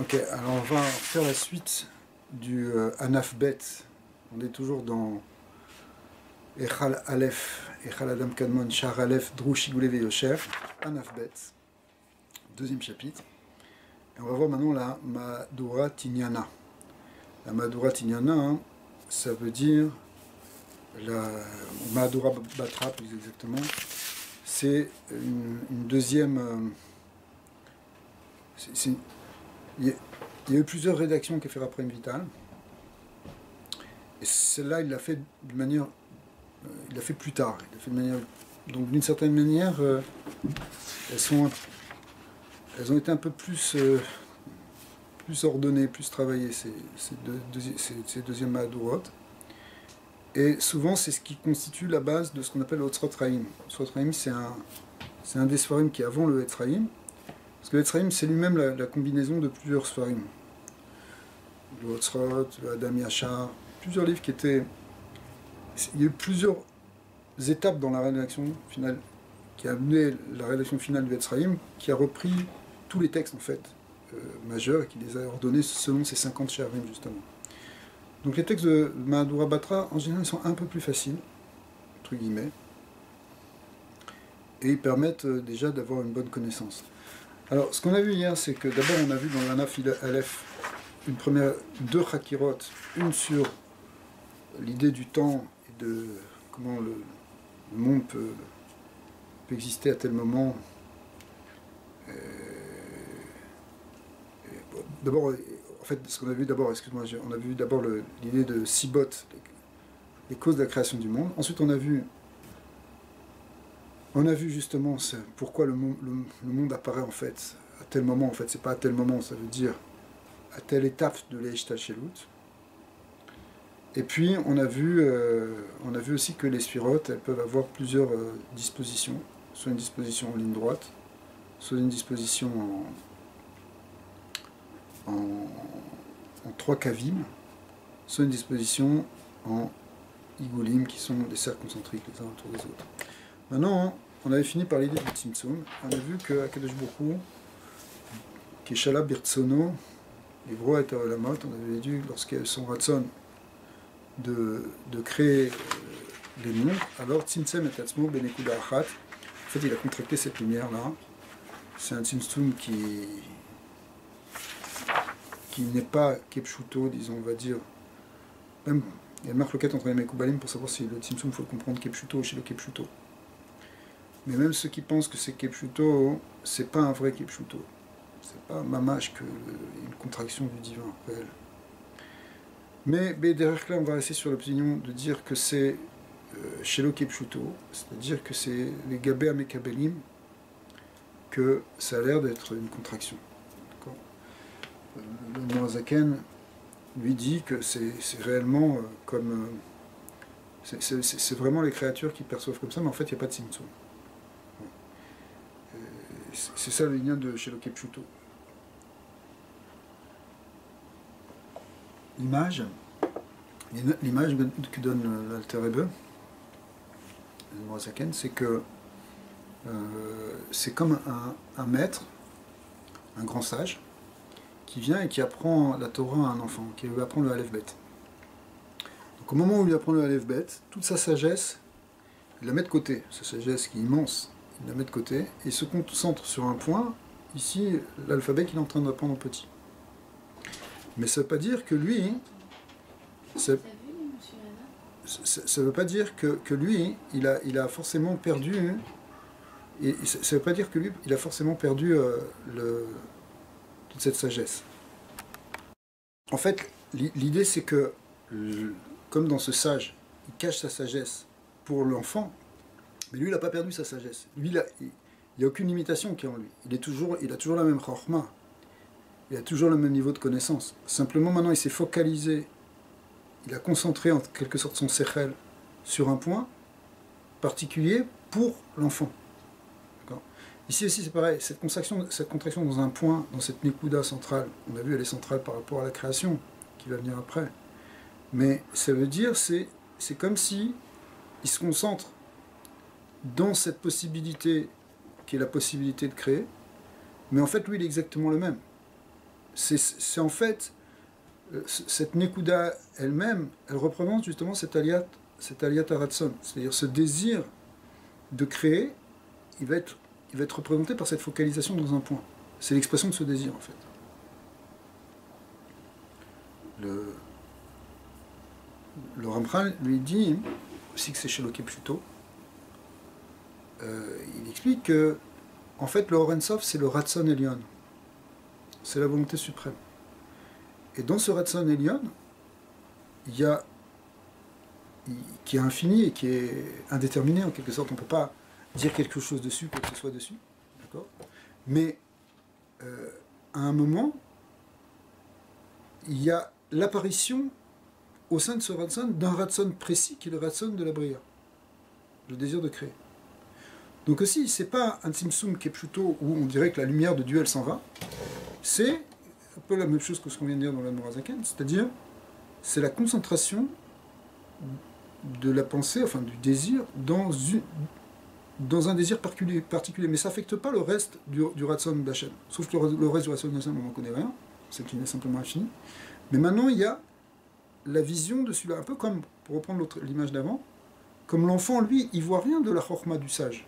Ok, alors on va faire la suite du Anaf Bet. On est toujours dans Echal Aleph, Echal Adam Kadmon, Shar Aleph, Drou Shigoulé Veyosher, Anaf Bet, deuxième chapitre. Et on va voir maintenant la Madura Tinyana. La Madura Tinyana, hein, ça veut dire la Madura Batra plus exactement. C'est une deuxième. Il y a eu plusieurs rédactions qu'a fait Raphaël Vital. Et celle-là, il l'a fait d'une manière. Il l'a fait plus tard. Il l'a fait de manière, donc d'une certaine manière, elles ont été un peu plus ordonnées, plus travaillées, ces deuxièmes Mahadurot. Et souvent, c'est ce qui constitue la base de ce qu'on appelle le Otzrot Raïm. Otzrot Raïm, c'est un des Sfarim qui est avant le Etz Raïm. Parce que le Etz Raïm, c'est lui-même la combinaison de plusieurs Sfarim. Le Otzrot, le Adam Yachar, plusieurs livres qui étaient... Il y a eu plusieurs étapes dans la rédaction finale, qui a amené la rédaction finale du Etz Raïm, qui a repris tous les textes, en fait, majeurs, et qui les a ordonnés selon ces 50 Sharim, justement. Donc les textes de Mahadura Batra, en général, ils sont un peu plus faciles, entre guillemets, et ils permettent déjà d'avoir une bonne connaissance. Alors, ce qu'on a vu hier, c'est que d'abord, on a vu dans l'Anaf Aleph deux Chakirot, une sur l'idée du temps et de comment le monde peut exister à tel moment. D'abord, en fait, ce qu'on a vu d'abord, excuse-moi, on a vu d'abord l'idée de Sibot, les causes de la création du monde. Ensuite, on a vu justement pourquoi le monde apparaît en fait à tel moment. En fait, c'est pas à tel moment, ça veut dire à telle étape de l'Eishtachelut. Et puis, on a vu aussi que les sphirotes, elles peuvent avoir plusieurs dispositions, soit une disposition en ligne droite, soit une disposition en 3 kavim, soit une disposition en igoulim, qui sont des cercles concentriques les uns autour des autres. Maintenant, on avait fini par l'idée du Tzimtzum. On a vu que Akadosh Baruch Hu, Keshala Birtsono, les Broa et Olamot, on avait dit, lorsqu'il y a son ratson de créer les mondes, alors Tzimtzem et Tatzmo Benekuda Achat, en fait, il a contracté cette lumière-là. C'est un Tzimtzum qui n'est pas Kepshuto, disons, on va dire. Même, il y a une marque loquette entre les Mekoubalim pour savoir si le Tzimtzum, il faut le comprendre Kepshuto ou chez le Kepshuto. Mais même ceux qui pensent que c'est Kepshuto, c'est pas un vrai Kepshuto. C'est pas mamash une contraction du divin réel. Mais derrière là, on va rester sur l'opinion de dire que c'est chez le Kepshuto, c'est-à-dire que c'est les Gabé Amekabelim, que ça a l'air d'être une contraction. Le Moazaken lui dit que c'est réellement comme... c'est vraiment les créatures qui perçoivent comme ça, mais en fait, il n'y a pas de Tzimtzum. C'est ça le lien de chez le Kepshuto. L'image que donne l'Alter Rebbe, le Moazaken, c'est que c'est comme un maître, un grand sage, qui vient et qui apprend la Torah à un enfant, qui lui apprend le Aleph Bet. Donc au moment où il lui apprend le Aleph Bet, toute sa sagesse, il la met de côté, sa sagesse qui est immense, il la met de côté, et il se concentre sur un point, ici, l'alphabet qu'il est en train d'apprendre au petit. Mais ça ne veut pas dire que lui, ça ne veut pas dire que lui, il a forcément perdu, et ça ne veut pas dire que lui, il a forcément perdu toute cette sagesse. En fait, l'idée c'est que, comme dans ce sage, il cache sa sagesse pour l'enfant, mais lui il n'a pas perdu sa sagesse. Lui, il n'y a aucune limitation qui est en lui. Il a toujours la même chorma, il a toujours le même niveau de connaissance. Simplement maintenant il s'est focalisé, il a concentré en quelque sorte son sechel sur un point particulier pour l'enfant. Ici aussi c'est pareil, cette contraction dans un point, dans cette Nekuda centrale, on a vu elle est centrale par rapport à la création, qui va venir après. Mais ça veut dire, c'est comme si il se concentre dans cette possibilité, qui est la possibilité de créer, mais en fait lui il est exactement le même. c'est en fait, cette Nekuda elle-même, elle représente justement cet aliyat haratson, c'est-à-dire ce désir de créer, il va être représenté par cette focalisation dans un point. C'est l'expression de ce désir en fait. Le Ramchal lui dit, aussi que c'est chez Loké Pshuto, il explique que en fait le Or Sof c'est le Ratson Elyon, c'est la volonté suprême. Et dans ce Ratson Elyon, il y a qui est infini et qui est indéterminé en quelque sorte, on ne peut pas dire quelque chose dessus, quoi que ce soit dessus, d'accord. Mais à un moment, il y a l'apparition au sein de ce Ratson d'un Ratson précis qui est le Ratson de la Bria, le désir de créer. Donc aussi, c'est pas un Tzimtzum Kepshuto où on dirait que la lumière de Dieu elle s'en va, c'est un peu la même chose que ce qu'on vient de dire dans l'Admorazaken, c'est-à-dire c'est la concentration de la pensée, enfin du désir, dans un désir particulier. Mais ça n'affecte pas le reste du Ratson d'Hachem. Sauf que le reste du Ratson d'Hachem, on n'en connaît rien, c'est qu'il est simplement infini. Mais maintenant, il y a la vision de celui-là, un peu comme, pour reprendre l'image d'avant, comme l'enfant, lui, il voit rien de la chorma du sage.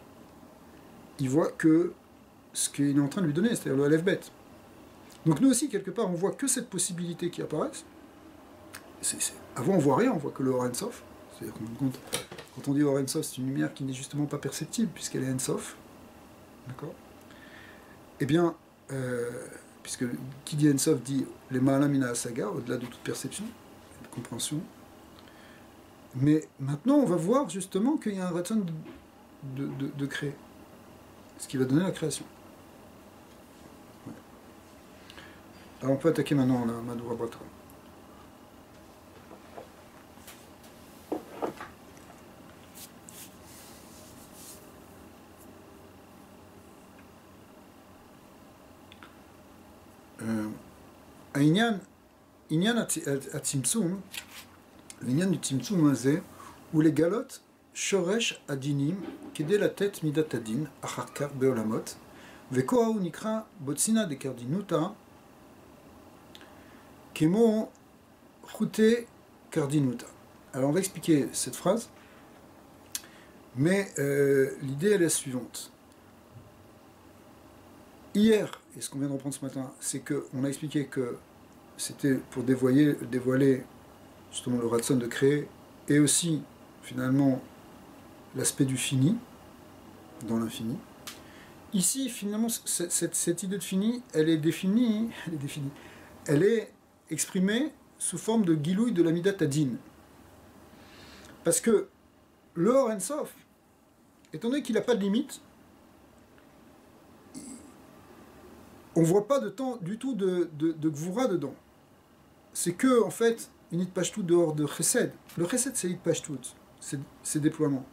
Il voit que ce qu'il est en train de lui donner, c'est-à-dire le Aleph Bet. Donc nous aussi, quelque part, on voit que cette possibilité qui apparaît. Avant, on voit rien, on voit que le Or Sof. C'est-à-dire quand on dit Or Sof, c'est une lumière qui n'est justement pas perceptible, puisqu'elle est Ensof. D'accord. Eh bien, puisque qui dit Ensof dit les Ma'alamina Saga, au-delà de toute perception, de compréhension. Mais maintenant, on va voir justement qu'il y a un Ratson de créer. Ce qui va donner la création. Ouais. Alors on peut attaquer maintenant la Madhura Bratra. העניין הצמצום, העניין du צמצום הזה, הוא לגלות שורש הדינים כדי לתת מידת הדין אחר כך בעולמות, וכה הוא נקרא בוצינא דקרדינותא כמו חוטי קרדינותא. Alors on va expliquer cette phrase, mais l'idée elle est la suivante. Hier, et ce qu'on vient de reprendre ce matin, c'est qu'on a expliqué que c'était pour dévoiler justement le Ratson de créer, et aussi finalement l'aspect du fini, dans l'infini. Ici, finalement, cette idée de fini, elle est définie, elle est exprimée sous forme de gilouï de la Midat Hadin. Parce que le Or Ensof, étant donné qu'il n'a pas de limite, on ne voit pas du tout de Gvura dedans. C'est que, en fait, une Itpashtout dehors de Chesed. Le Chesed, c'est Itpashtout, c'est déploiement.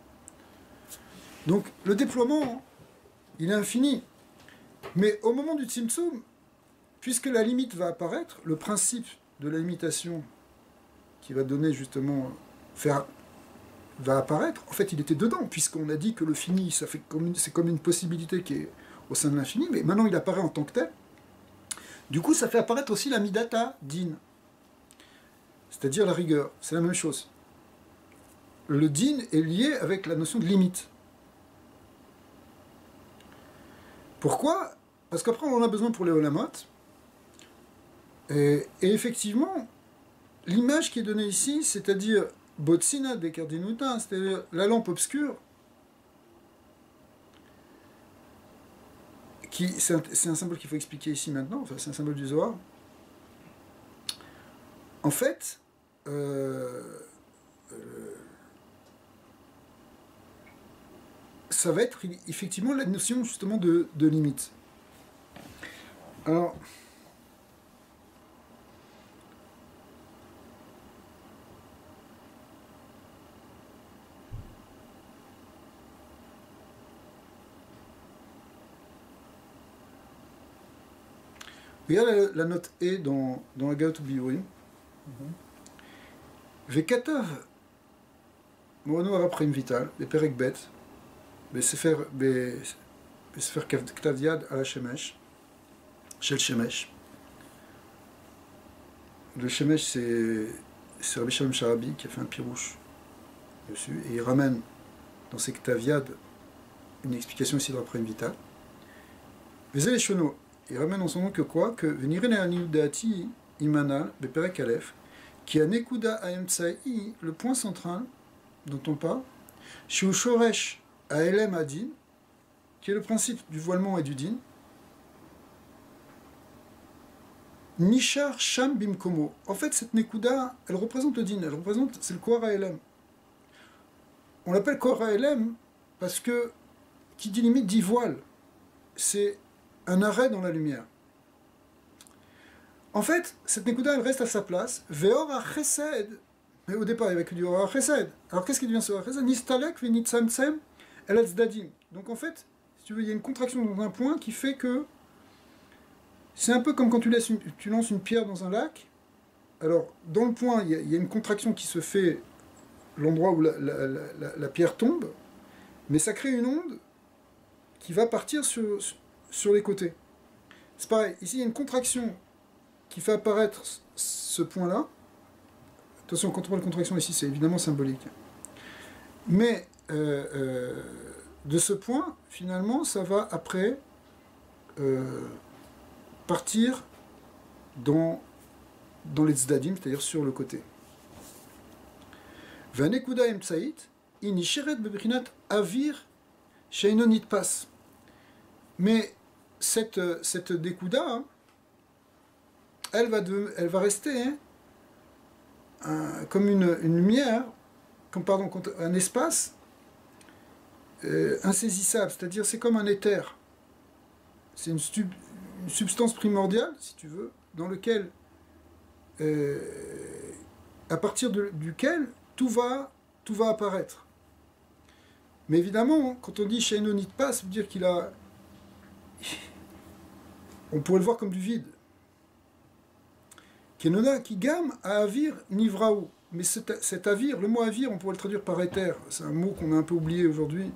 Donc, le déploiement, il est infini. Mais au moment du Tzimtzum, puisque la limite va apparaître, le principe de la limitation qui va donner justement, va apparaître, en fait, il était dedans, puisqu'on a dit que le fini, c'est comme une possibilité qui est au sein de l'infini, mais maintenant il apparaît en tant que tel. Du coup, ça fait apparaître aussi la midata din, c'est-à-dire la rigueur. C'est la même chose. Le din est lié avec la notion de limite. Pourquoi ? Parce qu'après, on en a besoin pour les olamot. Et effectivement, l'image qui est donnée ici, c'est-à-dire botsina de kardinuta, c'est-à-dire la lampe obscure, c'est un symbole qu'il faut expliquer ici maintenant, enfin c'est un symbole du Zohar. En fait, ça va être effectivement la notion justement de limite. Alors, regarde la note E dans la Gaot Biurim. Vekatav Mono Araprim Vital, בפרק ב' בספר כתב יד על השמש, של שמש, Le Shemesh, c'est Rabbi Shalom Sharabi qui a fait un pirouche dessus, et il ramène dans ses Ktaviad une explication ici de la Prime Vital. Vezé les Shono, il ramène en son nom que quoi? Que Venirene Aniudati Imanal, Beperek Aleph, qui a Nekuda Aemtsai, le point central dont on parle, Shu Shoresh Aelem Adin, qui est le principe du voilement et du din, Nishar Sham Bimkomo. En fait, cette Nekuda, elle représente le din, c'est le Kohar Aelem. On l'appelle Kohar Aelem parce que, qui dit limite, dit voile. C'est un arrêt dans la lumière. En fait, cette Nekuda, elle reste à sa place. Veor ha-chesed. Mais au départ, il n'y avait que du Or ha-chesed. Alors qu'est-ce qui devient ce Or ha-chesed? Nistalek v'nitzamtsem el hatzdadim. Donc en fait, si tu veux, il y a une contraction dans un point qui fait que c'est un peu comme quand tu lances une pierre dans un lac. Alors, dans le point, il y a une contraction qui se fait l'endroit où la pierre tombe, mais ça crée une onde qui va partir sur les côtés. C'est pareil, ici il y a une contraction qui fait apparaître ce point-là. Attention, quand on parle de contraction ici, c'est évidemment symbolique. Mais de ce point, finalement, ça va après partir dans les tzdadim, c'est-à-dire sur le côté. Vanekuda emtsait, inisheret bebrinat avir sheino nitpas. Mais cette Nekuda, hein, elle va rester comme une lumière, comme un espace insaisissable, c'est-à-dire c'est comme un éther. C'est une substance primordiale, si tu veux, dans lequel, à partir duquel tout va apparaître. Mais évidemment, quand on dit Sheino Nitpas, ça veut dire qu'il a... On pourrait le voir comme du vide. Kenona qui gamme à avir nivraou. Mais cet avir, le mot avir, on pourrait le traduire par éther. C'est un mot qu'on a un peu oublié aujourd'hui,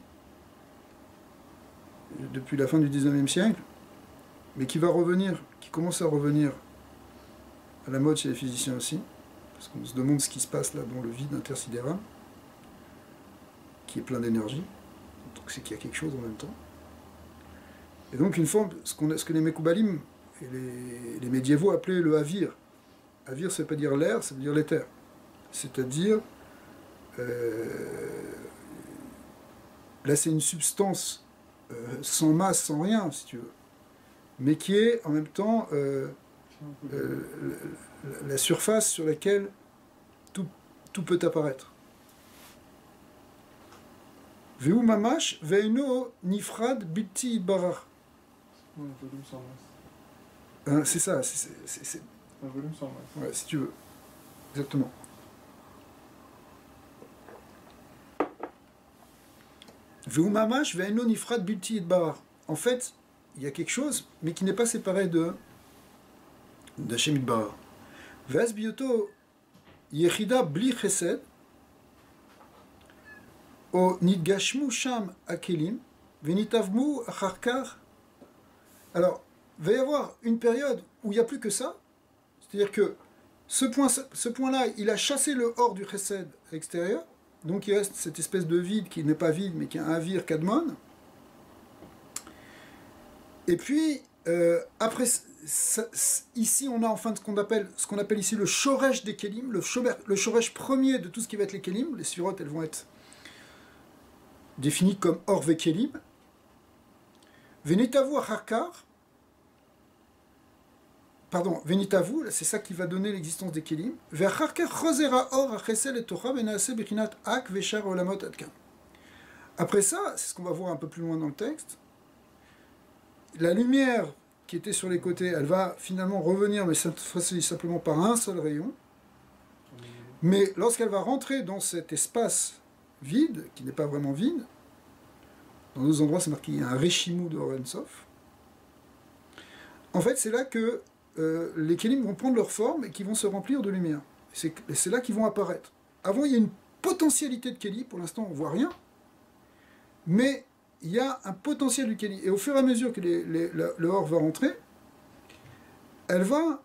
depuis la fin du 19e siècle, mais qui va revenir, qui commence à revenir à la mode chez les physiciens aussi, parce qu'on se demande ce qui se passe là dans le vide intersidéral, qui est plein d'énergie, donc c'est qu'il y a quelque chose en même temps. Et donc une forme, ce que les Mekoubalim et les médiévaux appelaient le avir. Avir, ça ne veut pas dire l'air, ça veut dire l'éther. C'est-à-dire, là c'est une substance sans masse, sans rien, si tu veux, mais qui est en même temps la surface sur laquelle tout peut apparaître. Veu mamash veino nifrad bilti barach. Un volume sans masse. C'est ça, c'est Un volume sans masse. Ouais, si tu veux. Exactement. Veu mamash veino nifrad bilti barach. En fait, il y a quelque chose, mais qui n'est pas séparé d'Hashem Yitbarach. Ve'az bioto yechida bli chesed o nidgashmu sham akelim venitavmu acharkar. Alors, il va y avoir une période où il n'y a plus que ça, c'est-à-dire que ce point-là, il a chassé le hors du chesed extérieur, donc il reste cette espèce de vide qui n'est pas vide, mais qui est un avir kadmon. Et puis, après, ici, on a enfin ce qu'on appelle ici le shoresh des kelim, le shoresh premier de tout ce qui va être les kelim. Les surotes, elles vont être définies comme or ve kelim. Venitavu acharkar, pardon, venitavu, c'est ça qui va donner l'existence des kelim. Ve'acharkar chosera or achesel et tocha venaase bechinat ak veshar olamot adkan. Après ça, c'est ce qu'on va voir un peu plus loin dans le texte. La lumière qui était sur les côtés, elle va finalement revenir, mais cette fois-ci simplement par un seul rayon. Mais lorsqu'elle va rentrer dans cet espace vide, qui n'est pas vraiment vide, dans d'autres endroits c'est marqué il y a un Reshimou de Orensov, en fait c'est là que les Kélim vont prendre leur forme et qui vont se remplir de lumière. C'est là qu'ils vont apparaître. Avant il y a une potentialité de Kéli, pour l'instant on ne voit rien, mais il y a un potentiel du Kéli. Et au fur et à mesure que le Or va rentrer, elle va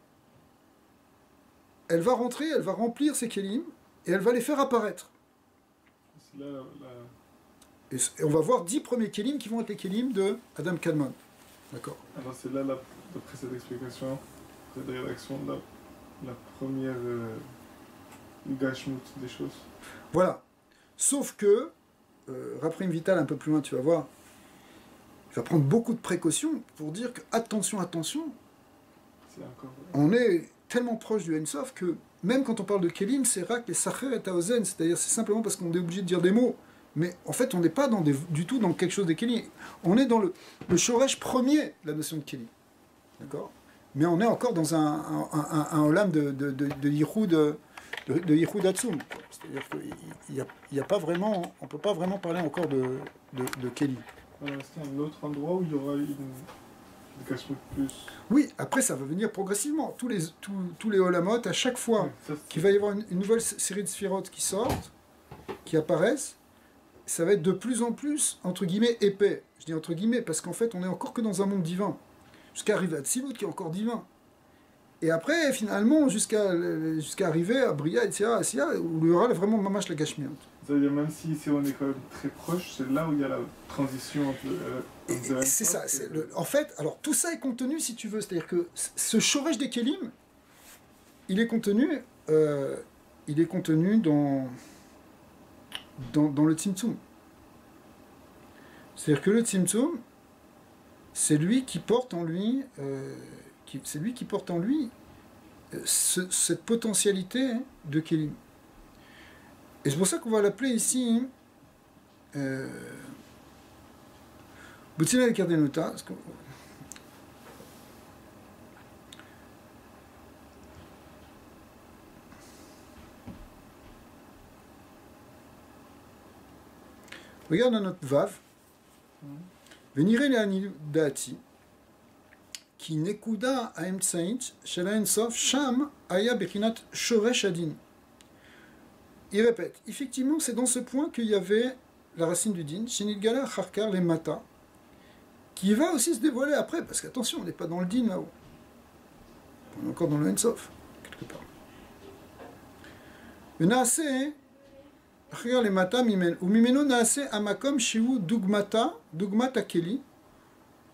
elle va rentrer, elle va remplir ses kelim, et elle va les faire apparaître. C'est là, Et on va voir 10 premiers kelim qui vont être les kelim de Adam Kadmon. D'accord. alors c'est là, d'après cette explication, cette rédaction, la première gashmut des choses. Voilà. Sauf que, Raprim Vital, un peu plus loin, tu vas voir, il va prendre beaucoup de précautions pour dire que, attention, C'est encore... on est tellement proche du Ensof que, même quand on parle de Kelim, c'est Rak et Sacher et Taozen, c'est-à-dire c'est simplement parce qu'on est obligé de dire des mots. Mais en fait, on n'est pas du tout dans quelque chose de Kelim. On est dans le Shoresh premier, la notion de Kelim. D'accord. Mais on est encore dans un olam de Yichud, de Yichud Atzum. C'est-à-dire qu'il y a pas vraiment, on ne peut pas vraiment parler encore de Kelim. Est-ce qu'il y a un autre endroit où il y aura une gashmut plus... Oui, après ça va venir progressivement. Tous les olamot, à chaque fois qu'il va y avoir une nouvelle série de sphirotes qui sortent, qui apparaissent, ça va être de plus en plus, entre guillemets, épais. Je dis entre guillemets, parce qu'en fait, on est encore que dans un monde divin. Jusqu'à arriver à Tzilut, qui est encore divin. Et après, finalement, jusqu'à arriver à Bria, etc., où il y aura vraiment mamash la gashmiut. C'est-à-dire, même si ici on est quand même très proche, c'est là où il y a la transition entre... C'est ça. En fait, alors tout ça est contenu, si tu veux. C'est-à-dire que ce shoresh des kelim, il est contenu dans le Tzimtzum. C'est-à-dire que le Tzimtzum, c'est lui qui porte en lui, cette potentialité de Kelim. Et c'est pour ça qu'on va l'appeler ici Boutina el Kardenuta. Regarde dans notre Vav. Venire le Dati. Qui nekuda aemtsait shela ensof sham aya bechinat shoresh adin. Il répète, effectivement, c'est dans ce point qu'il y avait la racine du din, shenilgala charkar les mata, qui va aussi se dévoiler après, parce qu'attention, on n'est pas dans le din là-haut. On est encore dans le ensof, quelque part. Naase, charkar les mata mimen, ou mimeno naase amakom shiu dugmata keli,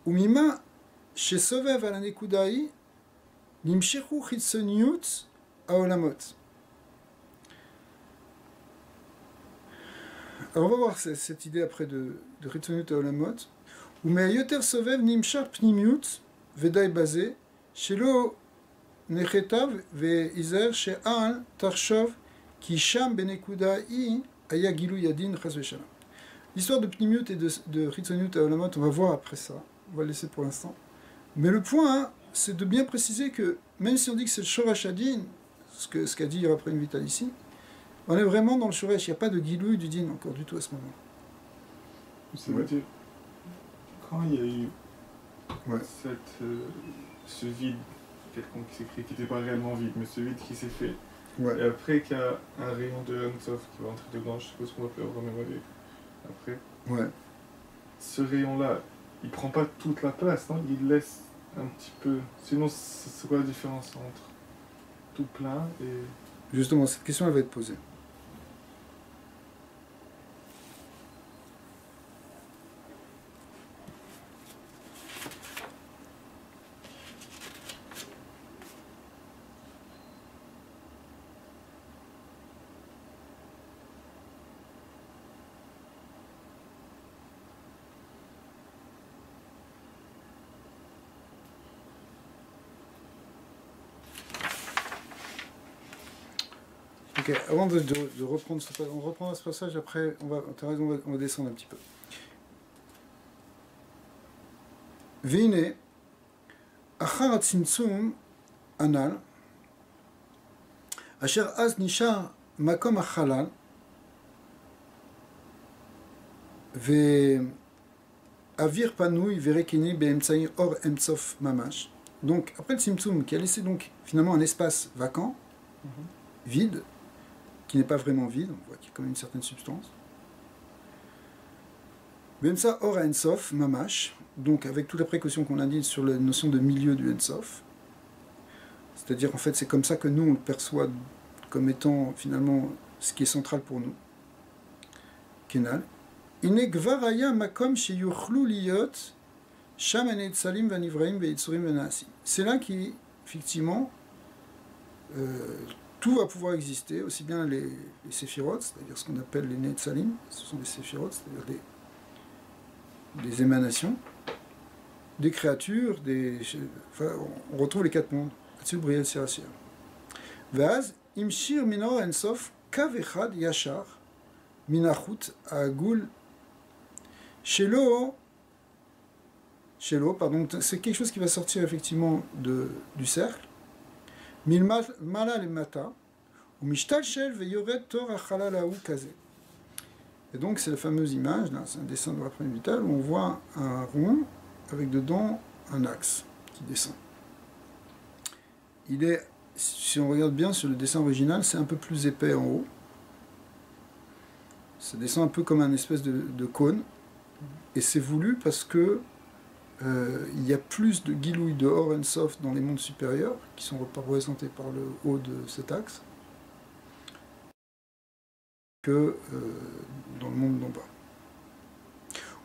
ou mima chez Sovev à la Nekudai, Nimshechu Chitsoniut Aolamot. Alors on va voir cette idée après de Chitsoniut Aolamot. Ou mais Yoter Sovev Nimshar Pnimiut Vedai Bazé, Shelo Nechetav Ve Izer She Al Tarshov Ki Sham Benekudai Ayagilu Yadin Chazveshala. L'histoire de Pnimiut et de Chitsoniut Aolamot, on va voir après ça. On va le laisser pour l'instant. Mais le point, c'est de bien préciser que, même si on dit que c'est le Shoresh Adin, ce qu'a dit Raphaël Vital ici, on est vraiment dans le Shoresh, il n'y a pas de Gilouï du Din encore du tout à ce moment. Ça veut dire, quand il y a eu ce vide quelconque qui s'est créé, qui n'était pas réellement vide, mais ce vide qui s'est fait, et après qu'il y a un rayon de Ensof qui va entrer dedans, je suppose qu'on va pouvoir remémorer après, ce rayon-là, il prend pas toute la place, non? Il laisse un petit peu. Sinon, c'est quoi la différence entre tout plein et... Justement, cette question elle va être posée. Ok, avant de reprendre on reprend ce passage, après, t'as raison, on va descendre un petit peu. Vine, achar atzimtzum anal, asher az nishar makom achalal, ve avir panouy verekini beemtsaï or emtsof mamash. Donc, après le tzimtzum, qui a laissé donc finalement un espace vacant, vide, qui n'est pas vraiment vide, on voit qu'il y a quand même une certaine substance. Bemsa or ensof, mamash, donc avec toute la précaution qu'on a dit sur la notion de milieu du ensof, C'est-à-dire, en fait, c'est comme ça que nous, on le perçoit comme étant, finalement, ce qui est central pour nous. Kenal. C'est là qu'effectivement, tout va pouvoir exister, aussi bien les séphirotes, c'est-à-dire ce qu'on appelle les Netzalim, ce sont des séphirotes, c'est-à-dire des émanations, des créatures, enfin, on retrouve les 4 mondes. Briel Sirasir. Vaz, imshir minor ensof, kav echad yashar, minachut agul, shelo, pardon, c'est quelque chose qui va sortir effectivement du cercle. Milmala le mata, ou mishtal shel veyoret tor achalalahu kaze. Et donc c'est la fameuse image, là, c'est un dessin de l'après vital, où on voit un rond avec dedans un axe qui descend. Il est, si on regarde bien sur le dessin original, c'est un peu plus épais en haut. Ça descend un peu comme un espèce de cône. Et c'est voulu parce que il y a plus de Gilouï de Or and Sof dans les mondes supérieurs, qui sont représentés par le haut de cet axe, que dans le monde d'en bas.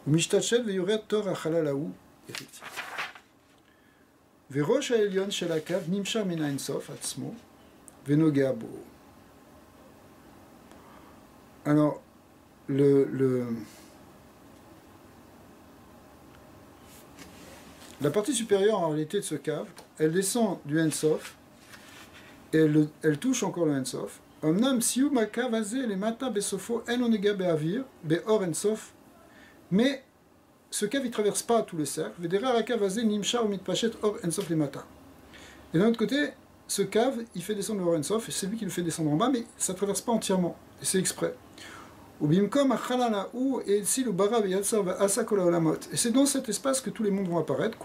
Ou Mishtachel veyorer Tor Achalalaou, effectivement. וראש העליון של הקו נמשך מן האינסוף עצמו ונוגע בו. Alors, la partie supérieure en réalité de ce cave, elle descend du Ensof et elle touche encore le Ensof. אמנם סיום הקו הזה למטה בסופו אינו נוגע באוויר, באור אינסוף, mais ce cave, il ne traverse pas tout le cercle. Et d'un autre côté, ce cave, il fait descendre le Or Ensof, et c'est lui qui le fait descendre en bas, mais ça ne traverse pas entièrement, et c'est exprès. Et c'est dans cet espace que tous les mondes vont apparaître.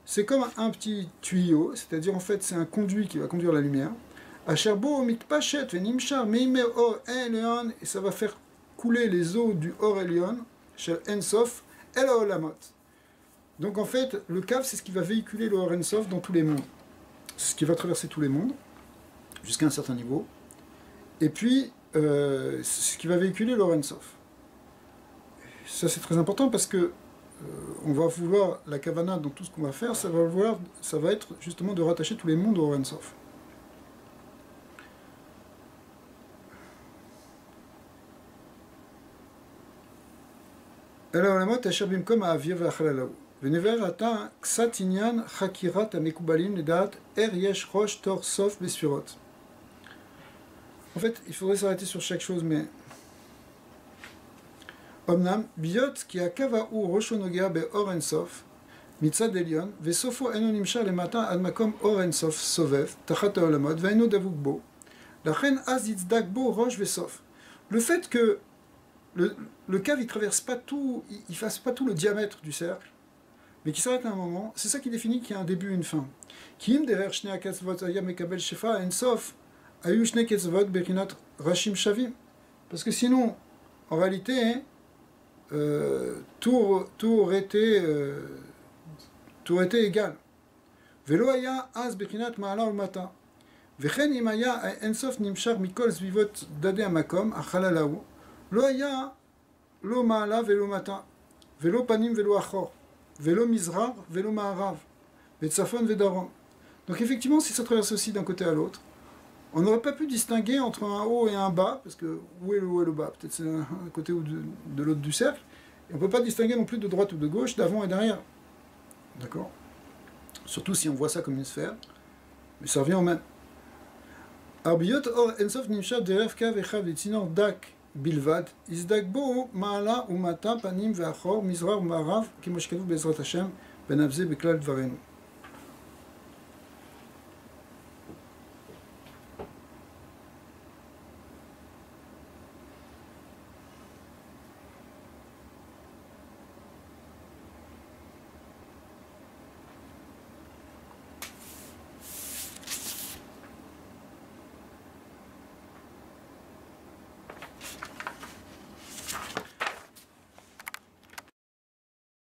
C'est comme un petit tuyau, c'est-à-dire en fait c'est un conduit qui va conduire la lumière. Et ça va faire couler les eaux du Or Elyon, chez Ensof, El Olamot. Donc en fait, le cave, c'est ce qui va véhiculer le Or Ensof dans tous les mondes. C'est ce qui va traverser tous les mondes, jusqu'à un certain niveau. Et puis, c'est ce qui va véhiculer le Or Ensof. Ça, c'est très important parce que on va vouloir, la Kavana, dans tout ce qu'on va faire, ça va être justement de rattacher tous les mondes au Or Ensof. Donc effectivement, en fait, il faudrait s'arrêter sur chaque chose, mais Omnam, biot qui a kava ou roshonogea be Or Ensof, mitzad Elyon, vesofo eno nimshar le matin ad makom Or Ensof sovev, tachat haolamot, vaeno davuk bo, lachen az yitzdak bo rosh vesof. Le fait que le cave, il traverse pas tout, il fasse pas tout le diamètre du cercle, mais qui s'arrête à un moment, c'est ça qui définit qu'il y a un début et une fin. Kim derer shnei akatzvot aya mekabel shefa Ensof, ayu shnei ketzvot berinat rashim shavim. Parce que sinon, en réalité, tout aurait été égal. Velo aya az berinat ma'ala ulmata. Vechen im aya Ensof nimshar mikol zvivot dade amakom achalalahu. Lo aya lo ma'ala velo mata. Velo panim velo achor. Velo mizrar velo ma'arav. Vetzafon vedaron. Donc effectivement, si ça traverse aussi d'un côté à l'autre, on n'aurait pas pu distinguer entre un haut et un bas, parce que où est le haut et le bas? Peut-être c'est un côté ou de l'autre du cercle. Et on ne peut pas distinguer non plus de droite ou de gauche, d'avant et derrière. D'accord? Surtout si on voit ça comme une sphère. Mais ça revient au même. Arbiyot or ensof nimshar deref kav echav litzinor dak bilvad, izdak bo ma'ala umata panim ve'achor, mizrar u'ma'arav, kimo shekadu be'ezrat Hashem, benavze beklal dvarenu.